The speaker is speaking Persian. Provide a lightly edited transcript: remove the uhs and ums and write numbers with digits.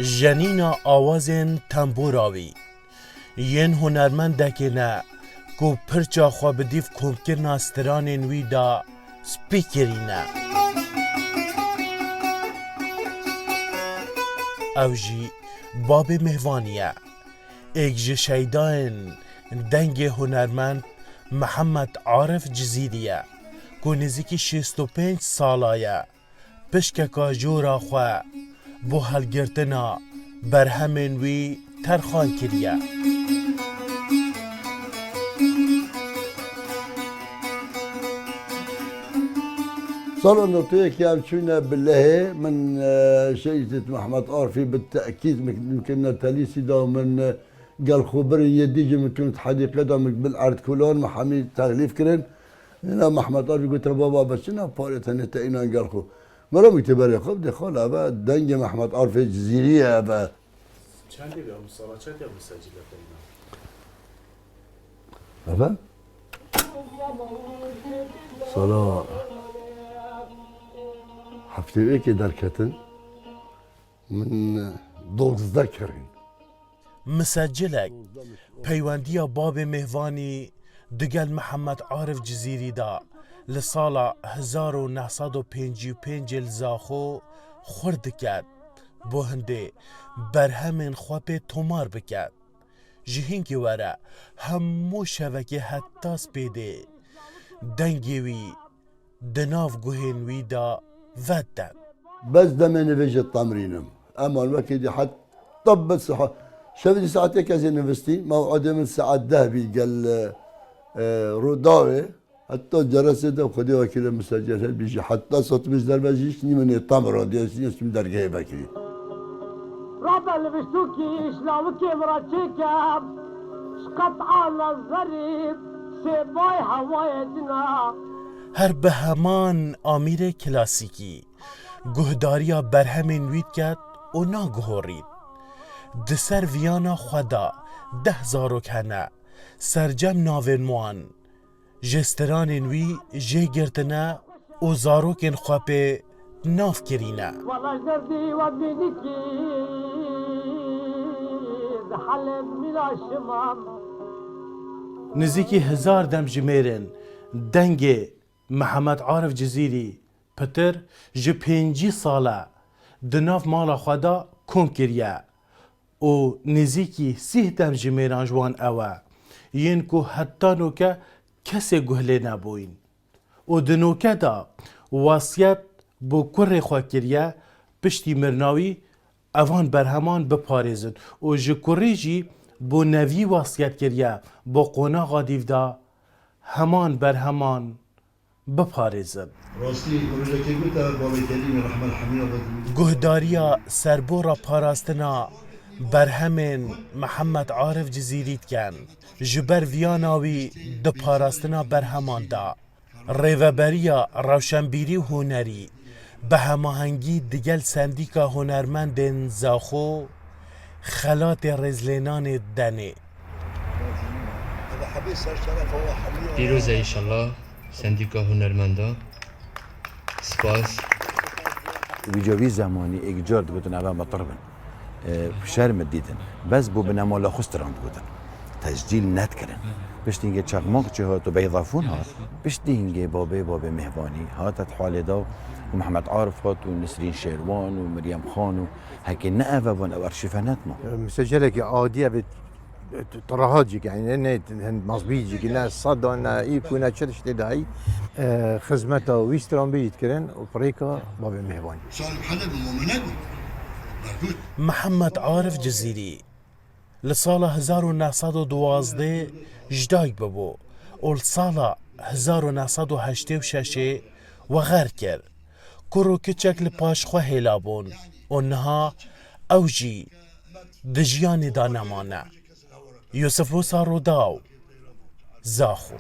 جنینا آوازین تنبوراوی ین هنرمندکی نه کو پرچا خوا بدیف کمکرنا سترانین وی دا سپیکرینه او جی باب مهوانیه ایک جی شیدان دنگ هنرمند محمد عارف جزیریه کو نزیکی 65 سالایه پشککا جورا خوا بو هلگرتنا برهمین وی ترخان کریه صار النقطة كان شونا بالله من شيخة محمد عارفي بالتأكيد يمكن تاليسي دا من قال خبري يديجي ممكن حديقة دا بالعرض كلون محامي تغليف كرن هنا محمد عارفي قلت بابا بس انا بارت هنا تأينا قال خو مرا مكتبري خب دي خال ابا دنج محمد عارفي جزيرية ابا چند دیگه هم سالا چند دیگه مسجل کنیم ابا صلاة هفته که درکتن من 12 کرین مسجلک پیوندیا باب مهوانی دگل محمد عارف جزیری دا لسالا 1955 الزاخو خورد کد بو هنده برهمین خواب تومار بکد جهین که وره همو شوکه حتی سپیده دنگیوی دناف گوهن وی دا ودن بس دمني بيجي التمرينم اما الوقت دي حتى طب الصحة شفتي ساعتين كذا نفستي موعد من الساعة الذهبي قال روداوي حتى جرس ده وخدي وكيل مسجل بيجي حتى صوت مش در بيجيش من التمر دي اسم درجه بكري رابع اللي بيشتوكي شلاوكي مراتشيكا شقط على الزريب سيباي هوايتنا هر به همان آمیر کلاسیکی گهداریا برهمین وید کد و ناگهورید دسر ویانا خدا 10 زاروک هنه سرجم ناوینوان جسترانین وی جه گرتنه و زاروکین خوابه ناف کرینه والله جردي وبيديكي حلب من الشمام نزیکی 1000 دم جمیرن دنگ محمد عارف جزیری پتر جه 5 ساله دناف مالا خدا کم کریه و نزیکی 30 دم جمیران جوان اوه ین که حتی نوکه کسی گهله نبوین و دنوکه دا واسیت بو کره خواه کریه پشتی مرناوی اوان برهمان بپارزن و جه کره جی بو نوی واسیت کریه بو قوناغا دیو دا همان برهمان بپارزن راستی که گوتا بابا کلیم رحمه الحمیه گهداریا سربورا پاراستنا برهمین محمد عارف جزیریت کن جبر ویاناوی د پاراستنا برهمان دا ریوبریا روشنبیری و هنری به هماهنگی دگل سندیکا هنرمند زاخو خلات رزلینان دنه پیروزه ایشالله سندیکا هنرمندا سپاس ویجاوی زمانی ایجاد بودن اول مطربن شرم دیدن بس بو بنمالا خستراند بودن تسجیل ند کردن بشت اینگه چقماق چه هات و بیضافون هات بشت اینگه بابه مهوانی هاتت حالدا و محمد عارف هات و نسرین شیروان و مریم خان و هکی نه اوان او ارشیفانات ما مسجلك عادية طرهات جيك يعني هند مصبيح جيك الناس صدنا يكون تشرش تداي خدمته ويستران بيت كرن وبريكا باب مهواني محمد عارف جزیری لسال 1912 جدایک ببو و لسال 1986 وغر کرد کرو کچک لپاش خواه هیلابون و نها اوجی دجیان دا نمانه یوسف روسا رو داو زاخو